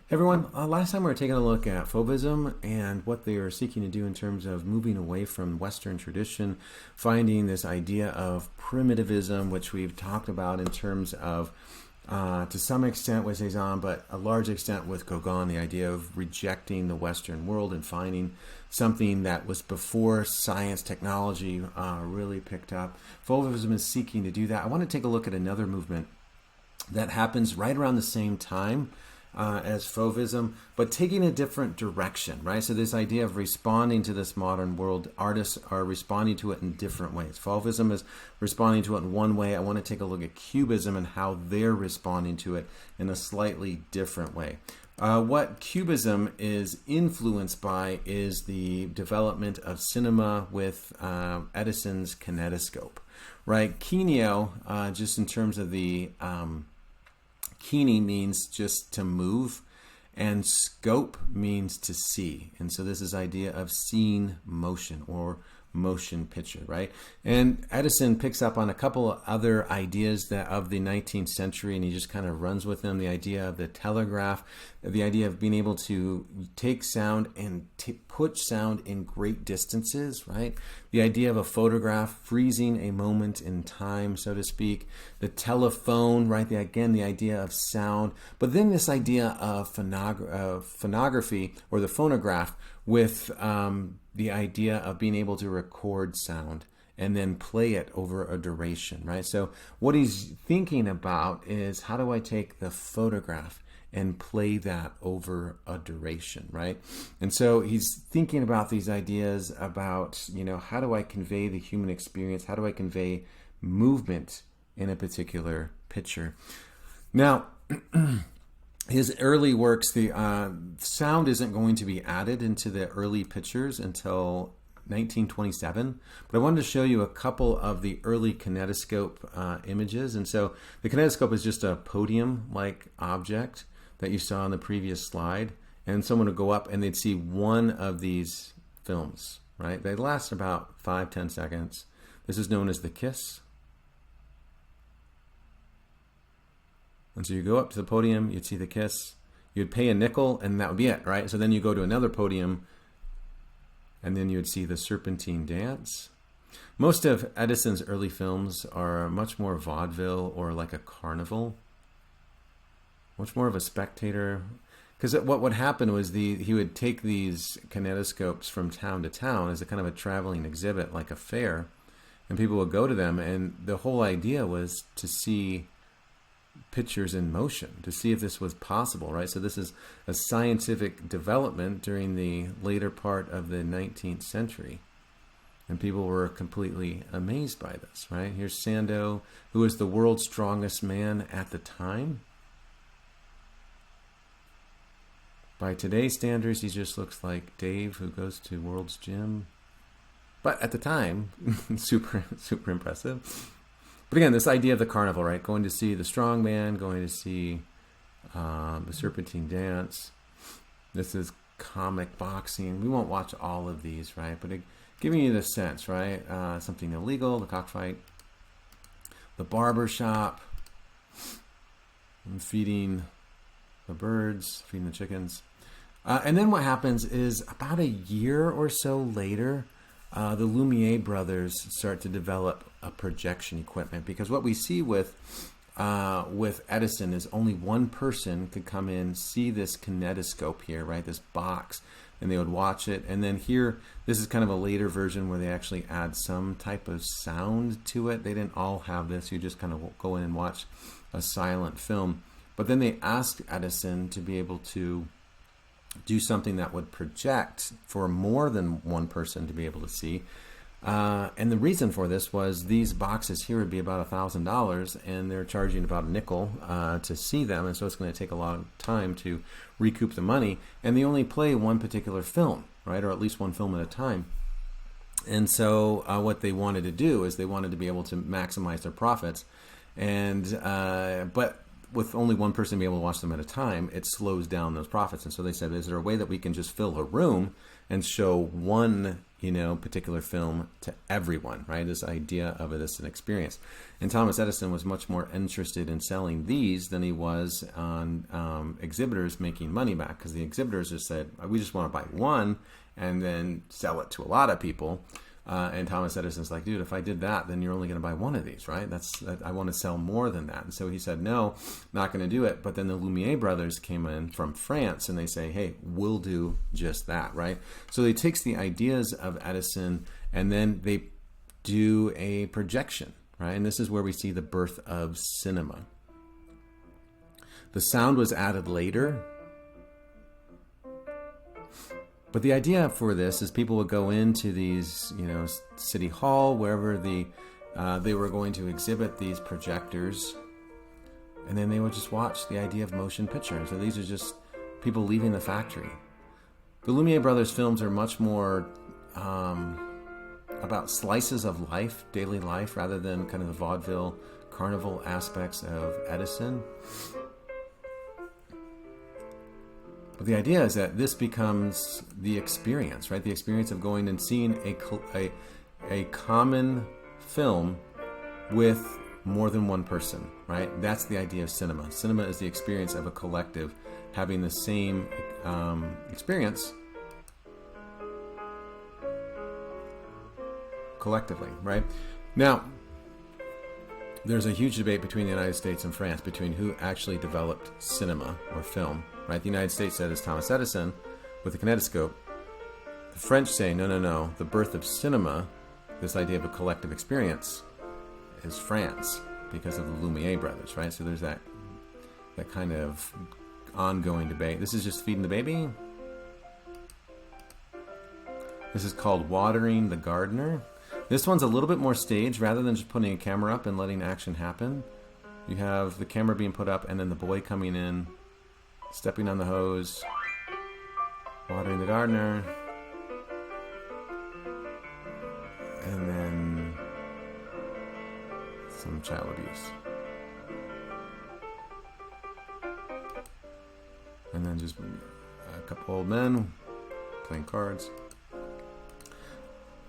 Everyone, last time we were taking a look at Fauvism and what they are seeking to do in terms of moving away from Western tradition, finding this idea of primitivism, which we've talked about in terms of, to some extent with Cezanne, but a large extent with Gauguin, the idea of rejecting the Western world and finding something that was before science, technology really picked up. Fauvism is seeking to do that. I want to take a look at another movement that happens right around the same time as Fauvism, but taking a different direction, right? So this idea of responding to this modern world, artists are responding to it in different ways. Fauvism is responding to it in one way. I want to take a look at Cubism and how they're responding to it in a slightly different way. What Cubism is influenced by is the development of cinema with Edison's kinetoscope, right? Kineo, just in terms of the kine means just to move, and scope means to see. And so this is idea of seeing motion or motion picture, right? And Edison picks up on a couple of other ideas that of the 19th century, and he just kind of runs with them. The idea of the telegraph, the idea of being able to take sound and put sound in great distances, right? The idea of a photograph freezing a moment in time, so to speak. The telephone, right? Again, the idea of sound. But then this idea of phonography or the phonograph with the idea of being able to record sound and then play it over a duration, right? So what he's thinking about is, how do I take the photograph and play that over a duration, right? And so he's thinking about these ideas about, how do I convey the human experience? How do I convey movement in a particular picture? Now, his early works, the sound isn't going to be added into the early pictures until 1927. But I wanted to show you a couple of the early kinetoscope images. And so the kinetoscope is just a podium-like object that you saw on the previous slide. And someone would go up and they'd see one of these films, right? They last about 5-10 seconds. This is known as the kiss. And so you go up to the podium, you'd see the kiss, you'd pay a nickel, and that would be it, right? So then you go to another podium, and then you'd see the serpentine dance. Most of Edison's early films are much more vaudeville or like a carnival, much more of a spectator. Because what would happen was he would take these kinetoscopes from town to town as a kind of a traveling exhibit, like a fair, and people would go to them, and the whole idea was to see pictures in motion, to see if this was possible, right? So this is a scientific development during the later part of the 19th century. And people were completely amazed by this, right? Here's Sandow, who was the world's strongest man at the time. By today's standards, he just looks like Dave, who goes to World's Gym. But at the time, super impressive. But again, this idea of the carnival, right? Going to see the strong man, going to see the serpentine dance. This is comic boxing. We won't watch all of these, right? But giving you the sense, right? Something illegal, the cockfight, the barber shop, and feeding the birds, feeding the chickens. And then what happens is about a year or so later, the Lumiere brothers start to develop a projection equipment, because what we see with Edison is only one person could come in, see this kinetoscope here, right, this box, and they would watch it. And then here, this is kind of a later version where they actually add some type of sound to it. They didn't all have this. You just kind of go in and watch a silent film. But then they asked Edison to be able to do something that would project for more than one person to be able to see. And the reason for this was these boxes here would be about $1,000, and they're charging about a nickel to see them, and so it's going to take a long time to recoup the money. And they only play one particular film, right, or at least one film at a time. And so what they wanted to do is they wanted to be able to maximize their profits. And but with only one person being able to watch them at a time, it slows down those profits. And so they said, is there a way that we can just fill a room and show one, particular film to everyone, right? This idea of it as an experience. And Thomas Edison was much more interested in selling these than he was on exhibitors making money back, because the exhibitors just said, we just want to buy one and then sell it to a lot of people. And Thomas Edison's like, dude, if I did that, then you're only going to buy one of these, right? I want to sell more than that. And so he said, no, not going to do it. But then the Lumiere brothers came in from France and they say, hey, we'll do just that, right? So he takes the ideas of Edison and then they do a projection, right? And this is where we see the birth of cinema. The sound was added later. But the idea for this is people would go into these, City Hall, wherever they were going to exhibit these projectors, and then they would just watch the idea of motion picture. So these are just people leaving the factory. The Lumiere brothers' films are much more about slices of life, daily life, rather than kind of the vaudeville, carnival aspects of Edison. But the idea is that this becomes the experience, right? The experience of going and seeing a common film with more than one person, right? That's the idea of cinema. Cinema is the experience of a collective having the same experience collectively, right? Now, there's a huge debate between the United States and France between who actually developed cinema or film, right? The United States said it's Thomas Edison with the kinetoscope. The French say, no. The birth of cinema, this idea of a collective experience, is France because of the Lumiere brothers, right? So there's that kind of ongoing debate. This is just feeding the baby. This is called Watering the Gardener. This one's a little bit more staged. Rather than just putting a camera up and letting action happen, you have the camera being put up and then the boy coming in, stepping on the hose, watering the gardener, and then some child abuse. And then just a couple old men playing cards.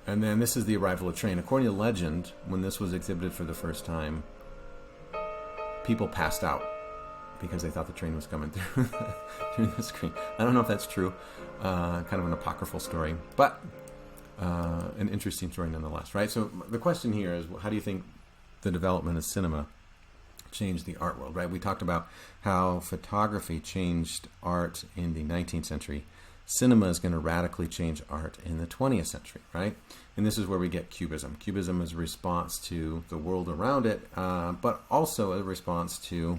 And then this is the arrival of train. According to legend, when this was exhibited for the first time, people passed out because they thought the train was coming through the screen. I don't know if that's true. Kind of an apocryphal story, but an interesting story nonetheless, right? So the question here is, how do you think the development of cinema changed the art world, right? We talked about how photography changed art in the 19th century. Cinema is going to radically change art in the 20th century, right? And this is where we get Cubism. Cubism is a response to the world around it, but also a response to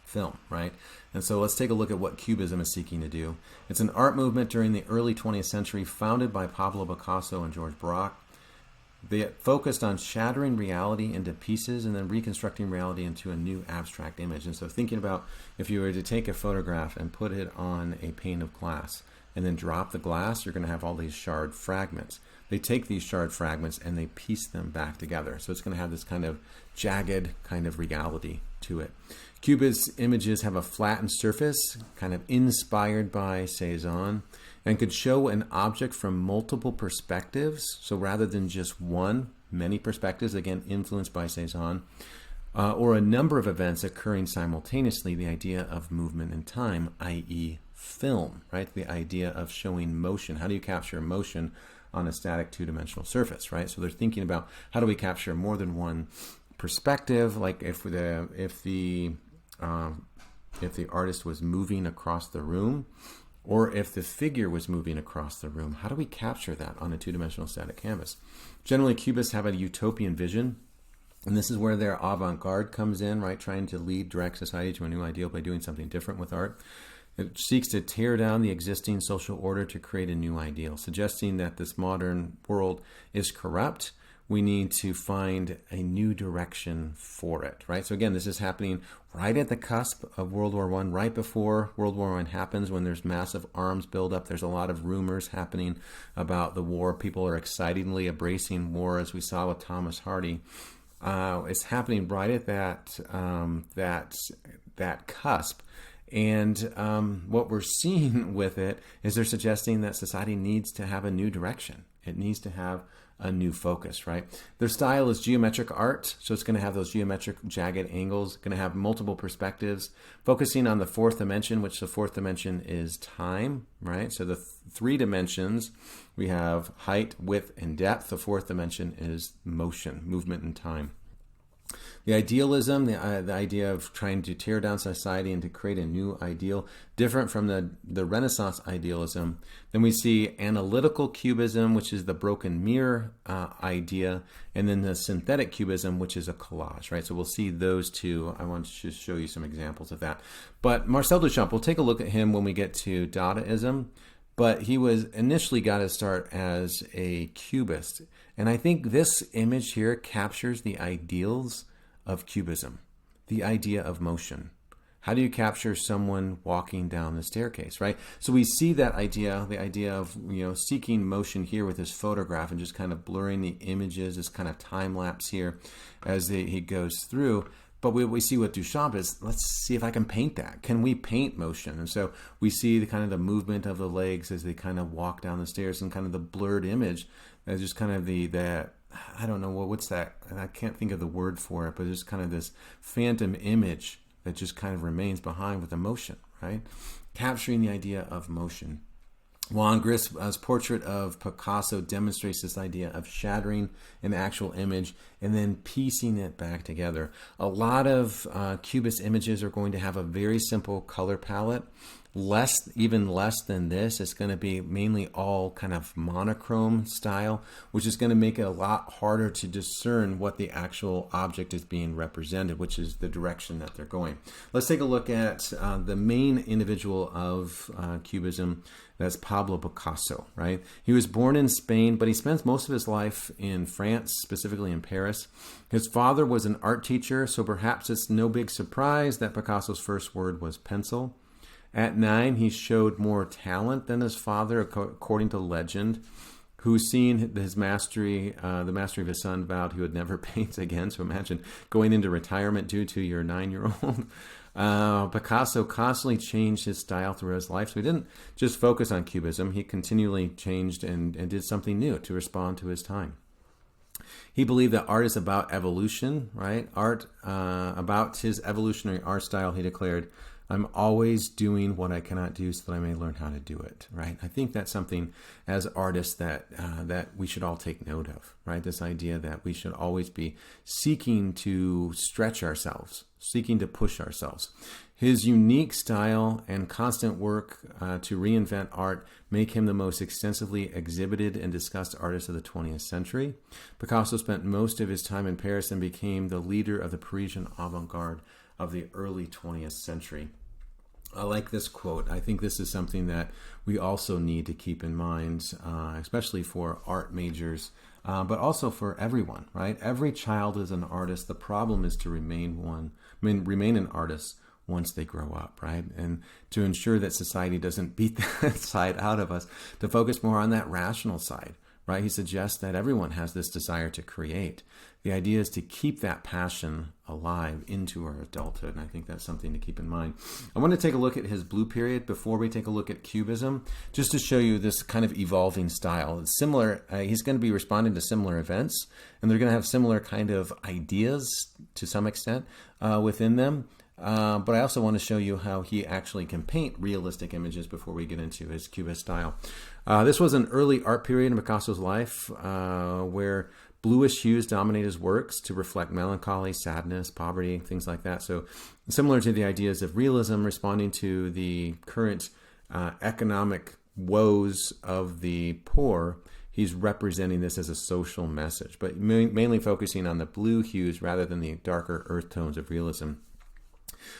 film, right? And so let's take a look at what Cubism is seeking to do. It's an art movement during the early 20th century founded by Pablo Picasso and George Braque. They focused on shattering reality into pieces and then reconstructing reality into a new abstract image. And so thinking about if you were to take a photograph and put it on a pane of glass and then drop the glass, you're going to have all these shard fragments. They take these shard fragments and they piece them back together. So it's going to have this kind of jagged kind of reality to it. Cubist images have a flattened surface, kind of inspired by Cezanne, and could show an object from multiple perspectives. So rather than just one, many perspectives, again, influenced by Cezanne, or a number of events occurring simultaneously, the idea of movement in time, i.e. film, right? The idea of showing motion. How do you capture motion on a static two-dimensional surface, right? So they're thinking about how do we capture more than one perspective, like if the artist was moving across the room, or if the figure was moving across the room, how do we capture that on a two-dimensional static canvas? Generally, Cubists have a utopian vision, and this is where their avant-garde comes in, right? Trying to lead direct society to a new ideal by doing something different with art. It seeks to tear down the existing social order to create a new ideal, suggesting that this modern world is corrupt. We need to find a new direction for it, right? So again, this is happening right at the cusp of World War I, right before World War I happens, when there's massive arms buildup. There's a lot of rumors happening about the war. People are excitedly embracing war, as we saw with Thomas Hardy. It's happening right at that cusp. And what we're seeing with it is they're suggesting that society needs to have a new direction. It needs to have a new focus, right? Their style is geometric art, so it's going to have those geometric jagged angles, going to have multiple perspectives, focusing on the fourth dimension, which the fourth dimension is time, right? So the three dimensions, we have height, width, and depth. The fourth dimension is motion, movement, and time. The idealism, the idea of trying to tear down society and to create a new ideal, different from the Renaissance idealism. Then we see analytical cubism, which is the broken mirror idea, and then the synthetic cubism, which is a collage, right? So we'll see those two. I want to just show you some examples of that. But Marcel Duchamp, we'll take a look at him when we get to Dadaism. But he was initially got his start as a cubist. And I think this image here captures the ideals of Cubism, the idea of motion. How do you capture someone walking down the staircase, right? So we see that idea, the idea of, seeking motion here with this photograph and just kind of blurring the images, this kind of time lapse here as he goes through. But we see what Duchamp is, let's see if I can paint that. Can we paint motion? And so we see the kind of the movement of the legs as they kind of walk down the stairs and kind of the blurred image. That's just kind of the I don't know, what's that? And I can't think of the word for it, but there's kind of this phantom image that just kind of remains behind with emotion, right? Capturing the idea of motion. Juan Gris's portrait of Picasso demonstrates this idea of shattering an actual image and then piecing it back together. A lot of Cubist images are going to have a very simple color palette. Even less than this. It's going to be mainly all kind of monochrome style, which is going to make it a lot harder to discern what the actual object is being represented, which is the direction that they're going. Let's take a look at the main individual of Cubism. That's Pablo Picasso, right? He was born in Spain, but he spends most of his life in France, specifically in Paris. His father was an art teacher, so perhaps it's no big surprise that Picasso's first word was pencil. At 9, he showed more talent than his father, according to legend, who, seeing his mastery, the mastery of his son, vowed he would never paint again. So imagine going into retirement due to your 9-year-old. Picasso constantly changed his style throughout his life. So he didn't just focus on Cubism. He continually changed and did something new to respond to his time. He believed that art is about evolution, right? About his evolutionary art style, he declared, I'm always doing what I cannot do so that I may learn how to do it, right? I think that's something as artists that we should all take note of, right? This idea that we should always be seeking to stretch ourselves, seeking to push ourselves. His unique style and constant work to reinvent art make him the most extensively exhibited and discussed artist of the 20th century. Picasso spent most of his time in Paris and became the leader of the Parisian avant-garde of the early 20th century. I like this quote. I think this is something that we also need to keep in mind, especially for art majors, but also for everyone, right? Every child is an artist. The problem is to remain an artist once they grow up, right? And to ensure that society doesn't beat that side out of us, to focus more on that rational side, right? He suggests that everyone has this desire to create. The idea is to keep that passion alive into our adulthood, and I think that's something to keep in mind. I want to take a look at his blue period before we take a look at Cubism, just to show you this kind of evolving style. It's similar. He's going to be responding to similar events, and they're going to have similar kind of ideas to some extent within them. But I also want to show you how he actually can paint realistic images before we get into his Cubist style. This was an early art period in Picasso's life where bluish hues dominate his works to reflect melancholy, sadness, poverty, things like that. So similar to the ideas of realism, responding to the current economic woes of the poor, he's representing this as a social message, but mainly focusing on the blue hues rather than the darker earth tones of realism.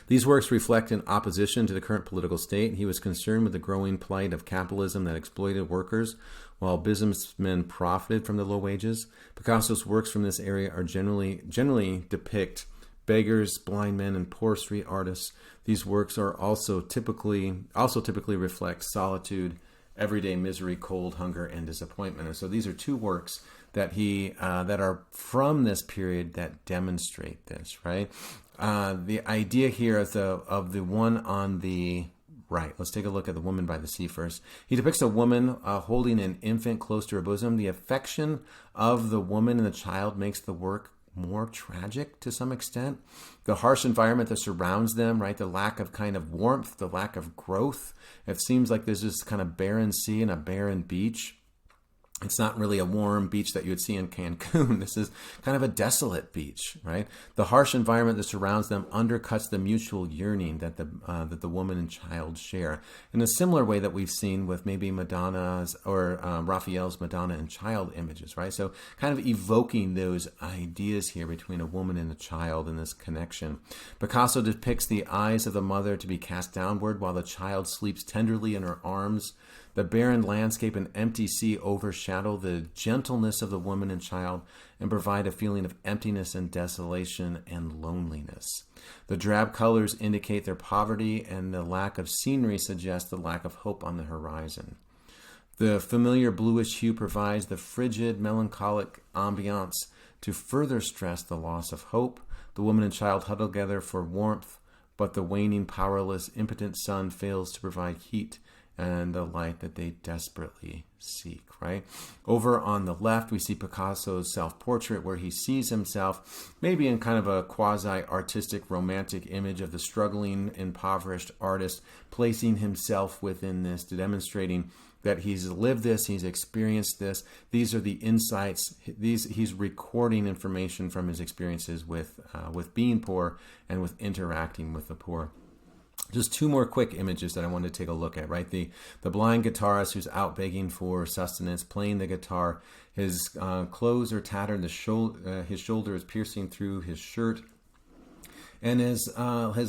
These works reflect an opposition to the current political state. He was concerned with the growing plight of capitalism that exploited workers, while businessmen profited from the low wages. Picasso's works from this area are generally depict beggars, blind men, and poor street artists. These works are also typically reflect solitude, everyday misery, cold, hunger, and disappointment. And so these are two works that are from this period that demonstrate this, right? The idea here of the one on the right. Let's take a look at the woman by the sea first. He depicts a woman holding an infant close to her bosom. The affection of the woman and the child makes the work more tragic to some extent. The harsh environment that surrounds them, right? The lack of kind of warmth, the lack of growth. It seems like there's this kind of barren sea and a barren beach. It's not really a warm beach that you would see in Cancun. This is kind of a desolate beach, right? The harsh environment that surrounds them undercuts the mutual yearning that the woman and child share. In a similar way that we've seen with maybe Madonna's or Raphael's Madonna and child images, right? So kind of evoking those ideas here between a woman and a child in this connection. Picasso depicts the eyes of the mother to be cast downward while the child sleeps tenderly in her arms. The barren landscape and empty sea overshadow the gentleness of the woman and child and provide a feeling of emptiness and desolation and loneliness. The drab colors indicate their poverty, and the lack of scenery suggests the lack of hope on the horizon. The familiar bluish hue provides the frigid, melancholic ambiance to further stress the loss of hope. The woman and child huddle together for warmth, but the waning, powerless, impotent sun fails to provide heat and the light that they desperately seek, right? Over on the left, we see Picasso's self-portrait where he sees himself maybe in kind of a quasi-artistic, romantic image of the struggling, impoverished artist, placing himself within this, demonstrating that he's lived this, he's experienced this. These are the insights. He's recording information from his experiences with being poor and with interacting with the poor. Just two more quick images that I wanted to take a look at, right? The blind guitarist who's out begging for sustenance, playing the guitar. His clothes are tattered. His shoulder is piercing through his shirt. And his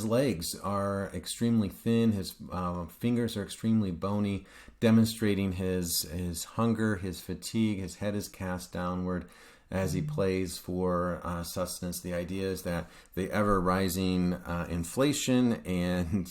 legs are extremely thin. His fingers are extremely bony, demonstrating his hunger, his fatigue. His head is cast downward as he plays for sustenance. The idea is that the ever-rising inflation and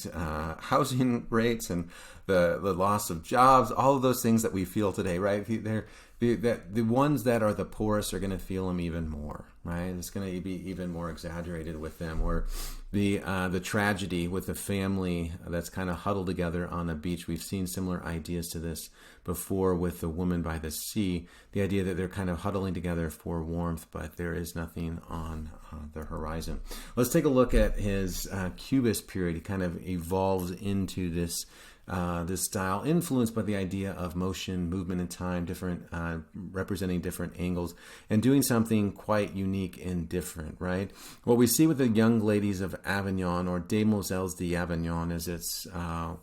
housing rates and the loss of jobs, all of those things that we feel today, right? The ones that are the poorest are going to feel them even more, right? It's going to be even more exaggerated with them. Or the tragedy with the family that's kind of huddled together on a beach. We've seen similar ideas to this before with the woman by the sea. The idea that they're kind of huddling together for warmth, but there is nothing on the horizon. Let's take a look at his Cubist period. He kind of evolves into this style, influenced by the idea of motion, movement, and time, different representing different angles, and doing something quite unique and different, right? What we see with the young ladies of Avignon, or Demoiselles d'Avignon, as it's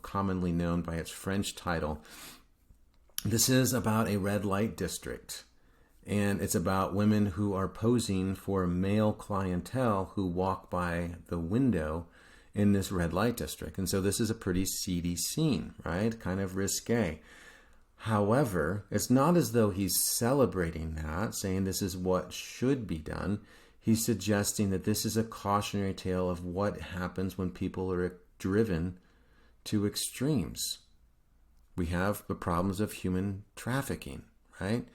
commonly known by its French title, this is about a red light district, and it's about women who are posing for male clientele who walk by the window in this red light district. And so this is a pretty seedy scene, right? Kind of risque. However, it's not as though he's celebrating that, saying this is what should be done. He's suggesting that this is a cautionary tale of what happens when people are driven to extremes. We have the problems of human trafficking, right?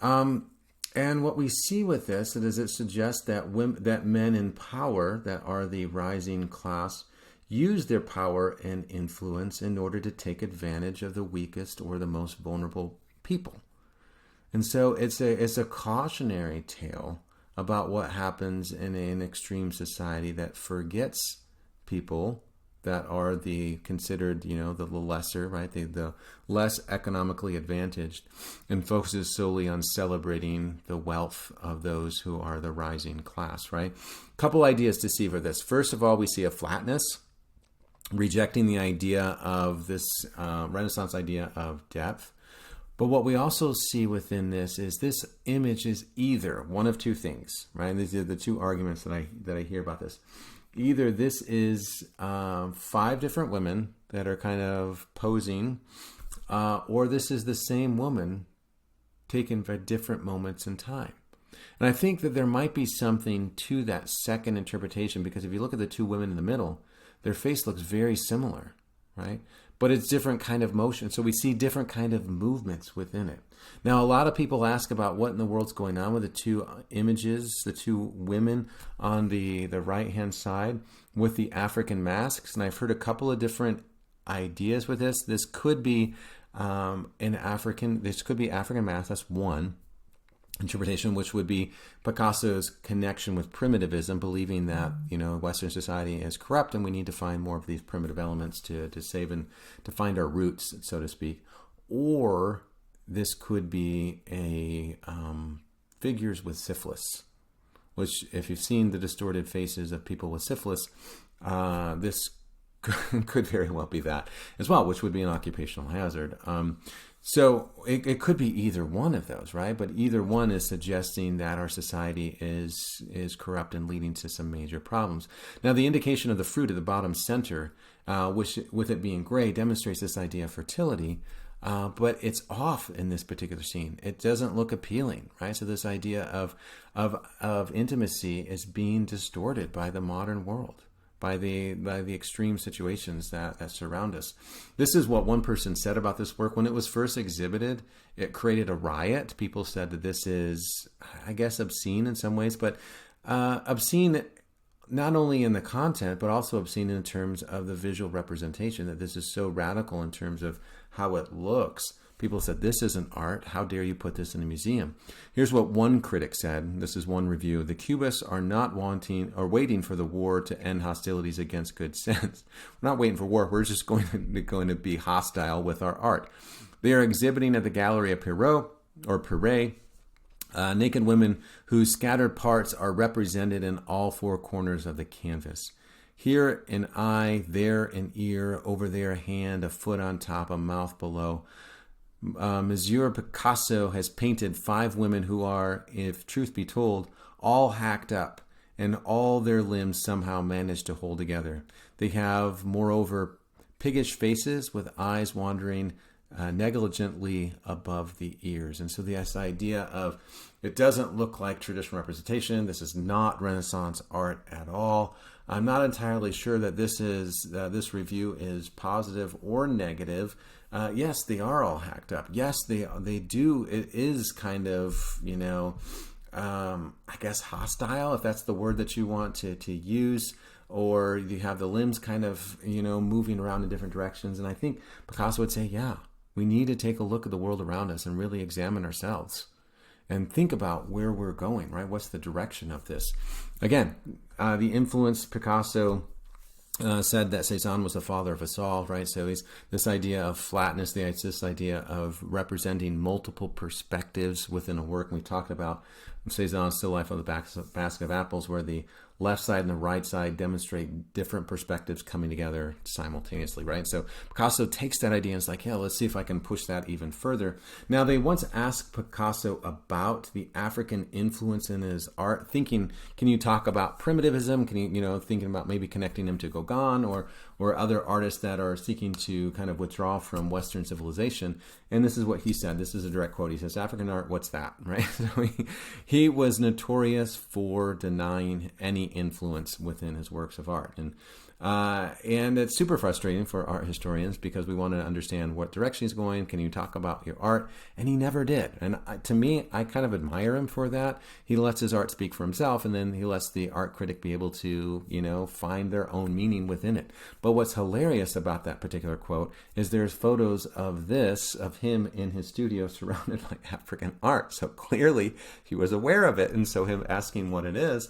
And what we see with this is it suggests that that men in power, that are the rising class, use their power and influence in order to take advantage of the weakest or the most vulnerable people. And so it's a cautionary tale about what happens in an extreme society that forgets people that are the considered, the lesser, right? The less economically advantaged, and focuses solely on celebrating the wealth of those who are the rising class, right? Couple ideas to see for this. First of all, we see a flatness, rejecting the idea of this Renaissance idea of depth. But what we also see within this image is either one of two things, right? These are the two arguments that I hear about this. Either this is 5 different women that are kind of posing, or this is the same woman taken at different moments in time. And I think that there might be something to that second interpretation, because if you look at the 2 women in the middle, their face looks very similar, right? But it's different kind of motion. So we see different kind of movements within it. Now, a lot of people ask about what in the world's going on with the two images, the two women on the right-hand side with the African masks. And I've heard a couple of different ideas with this. This could be this could be African mask. That's one interpretation, which would be Picasso's connection with primitivism, believing that, Western society is corrupt and we need to find more of these primitive elements to save and to find our roots, so to speak. Or this could be a figures with syphilis, which, if you've seen the distorted faces of people with syphilis, this could very well be that as well, which would be an occupational hazard. So it could be either one of those, right? But either one is suggesting that our society is corrupt and leading to some major problems. Now, the indication of the fruit at the bottom center, which with it being gray, demonstrates this idea of fertility, but it's off in this particular scene. It doesn't look appealing, right? So this idea of intimacy is being distorted by the modern world, by the extreme situations that surround us. This is what one person said about this work. When it was first exhibited, it created a riot. People said that this is, I guess, obscene in some ways, but obscene not only in the content, but also obscene in terms of the visual representation, that this is so radical in terms of how it looks. People said, this isn't art. How dare you put this in a museum? Here's what one critic said. This is one review. The Cubists are not waiting for the war to end hostilities against good sense. We're not waiting for war. We're just going to be hostile with our art. They are exhibiting at the Gallery of Perret, naked women whose scattered parts are represented in all four corners of the canvas. Here an eye, there an ear, over there a hand, a foot on top, a mouth below. Monsieur Picasso has painted 5 women who are, if truth be told, all hacked up, and all their limbs somehow managed to hold together. They have, moreover, piggish faces with eyes wandering negligently above the ears. And so this idea of it doesn't look like traditional representation. This is not Renaissance art at all. I'm not entirely sure that this review is positive or negative. Yes, they are all hacked up. Yes, they do. It is kind of, I guess hostile, if that's the word that you want to use. Or you have the limbs kind of, moving around in different directions. And I think Picasso would say, yeah, we need to take a look at the world around us and really examine ourselves and think about where we're going, right? What's the direction of this? Again, the influence, Picasso said that Cézanne was the father of us all, right? So he's this idea of flatness, this idea of representing multiple perspectives within a work. And we talked about Cézanne's Still Life of the Basket of Apples, where the left side and the right side demonstrate different perspectives coming together simultaneously, right? So Picasso takes that idea and is like, yeah, let's see if I can push that even further. Now, they once asked Picasso about the African influence in his art, thinking, can you talk about primitivism? Can you, thinking about maybe connecting him to Gauguin or other artists that are seeking to kind of withdraw from Western civilization. And this is what he said. This is a direct quote. He says, African art, what's that, right? So he was notorious for denying any influence within his works of art. And it's super frustrating for art historians because we want to understand what direction he's going. Can you talk about your art? And he never did. And to me, I kind of admire him for that. He lets his art speak for himself, and then he lets the art critic be able to, find their own meaning within it. But what's hilarious about that particular quote is there's photos of him in his studio surrounded by African art. So clearly he was aware of it. And so him asking what it is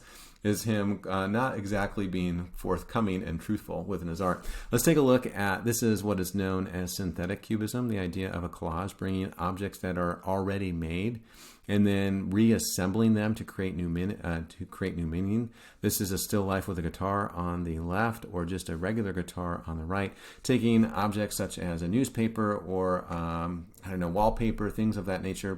him not exactly being forthcoming and truthful within his art. Let's take a look at, this is what is known as synthetic cubism, the idea of a collage, bringing objects that are already made and then reassembling them to create new meaning. This is a still life with a guitar on the left or just a regular guitar on the right, taking objects such as a newspaper or wallpaper, things of that nature,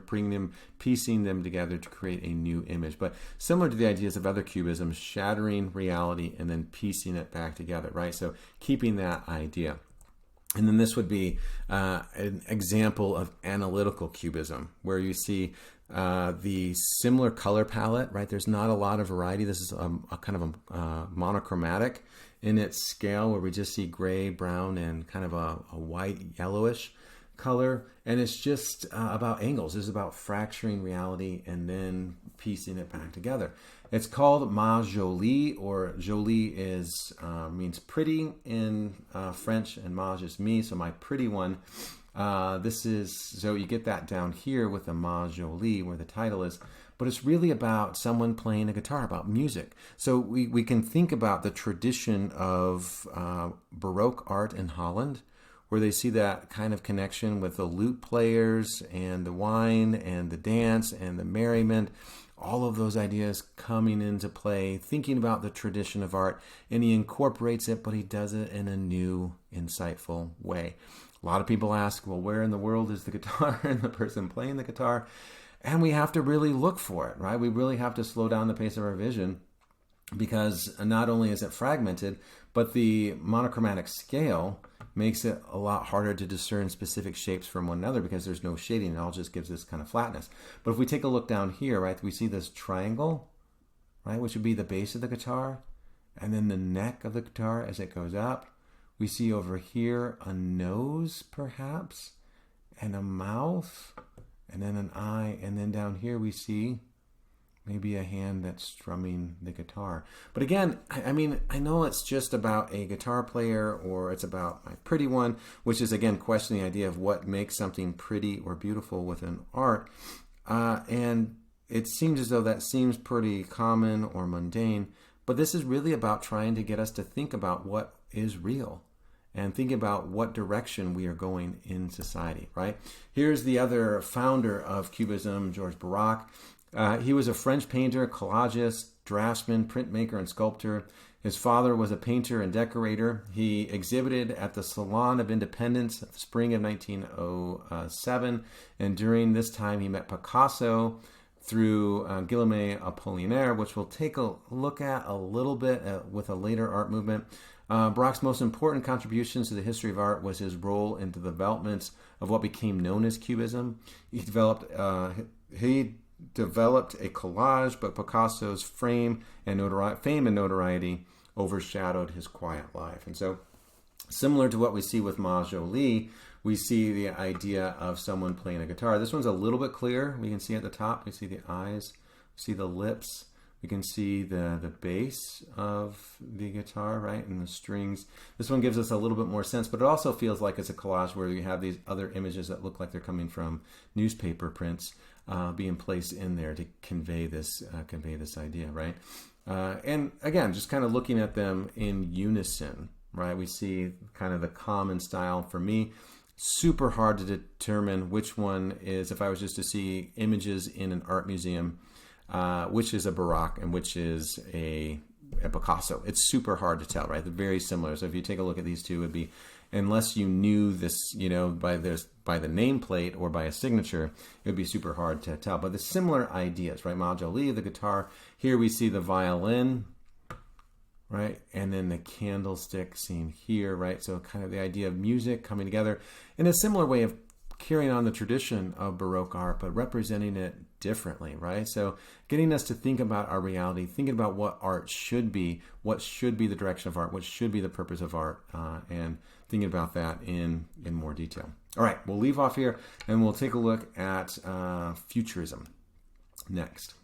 piecing them together to create a new image. But similar to the ideas of other cubisms, shattering reality and then piecing it back together, right? So keeping that idea. And then this would be an example of analytical cubism, where you see the similar color palette, right? There's not a lot of variety. This is a kind of a monochromatic. in its scale, where we just see gray, brown, and kind of a white, yellowish color. And it's just about angles. It's about fracturing reality and then piecing it back together. It's called Ma Jolie, or Jolie is means pretty in French, and Mage is me, so my pretty one. This is, so you get that down here with the Ma Jolie, where the title is, but it's really about someone playing a guitar, about music. So we can think about the tradition of Baroque art in Holland, where they see that kind of connection with the lute players and the wine and the dance and the merriment, all of those ideas coming into play, thinking about the tradition of art, and he incorporates it, but he does it in a new, insightful way. A lot of people ask, well, where in the world is the guitar and the person playing the guitar? And we have to really look for it, right? We really have to slow down the pace of our vision, because not only is it fragmented, but the monochromatic scale makes it a lot harder to discern specific shapes from one another, because there's no shading. It all just gives this kind of flatness. But if we take a look down here, right, we see this triangle, right, which would be the base of the guitar, and then the neck of the guitar as it goes up. We see over here a nose, perhaps, and a mouth, and then an eye, and then down here we see maybe a hand that's strumming the guitar. But again, I mean, I know it's just about a guitar player, or it's about my pretty one, which is, again, questioning the idea of what makes something pretty or beautiful within art. And it seems as though that seems pretty common or mundane, but this is really about trying to get us to think about what is real and think about what direction we are going in society, right? Here's the other founder of Cubism, Georges Braque. He was a French painter, collagist, draftsman, printmaker, and sculptor. His father was a painter and decorator. He exhibited at the Salon of Independence in the spring of 1907, and during this time he met Picasso through Guillaume Apollinaire, which we'll take a look at a little bit with a later art movement. Braque's most important contributions to the history of art was his role in the development of what became known as Cubism. He developed a collage, but Picasso's fame and notoriety overshadowed his quiet life. And so, similar to what we see with Ma Jolie, we see the idea of someone playing a guitar. This one's a little bit clearer. We can see at the top, we see the eyes, we see the lips, we can see the bass of the guitar, right, and the strings. This one gives us a little bit more sense, but it also feels like it's a collage where you have these other images that look like they're coming from newspaper prints being placed in there to convey this idea, right? And again, just kind of looking at them in unison, right? We see kind of the common style. For me, super hard to determine which one is, if I was just to see images in an art museum, which is a Baroque and which is a Picasso. It's super hard to tell, right? They're very similar. So if you take a look at these two, it would be, unless you knew this, by the nameplate or by a signature, it would be super hard to tell. But the similar ideas, right? Ma Jolie, the guitar. Here we see the violin, right? And then the candlestick seen here, right? So kind of the idea of music coming together in a similar way of carrying on the tradition of Baroque art, but representing it differently, right? So getting us to think about our reality, thinking about what art should be, what should be the direction of art, what should be the purpose of art, and thinking about that in more detail. All right, we'll leave off here and we'll take a look at futurism next.